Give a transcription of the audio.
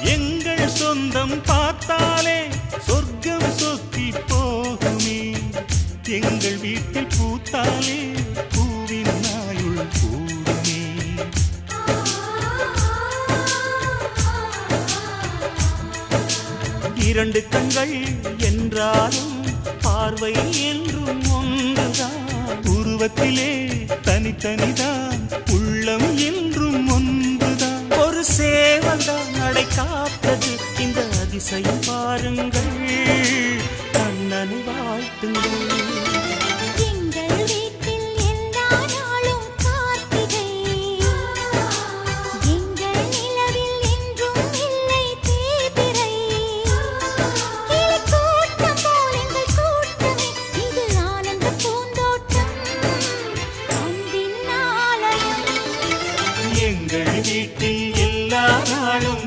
எங்கள் சொந்தம் பார்த்தாலே சொர்க்கம் சொத்தி போகுமே. எங்கள் வீட்டில் பூத்தாலே பூவின் நாயுள் கூடுமே. இரண்டு கண்கள் என்றாலும் பார்வை என்றும் ஒன்றுதான். உருவத்திலே தனித்தனிதான், உள்ளம் என்றும் ஒன்றுதான். ஒரு சேவல்தான் நடை காத்தது, இந்த அதிசயம் பாருங்கள், கண்ணனை வாழ்த்துங்கள்.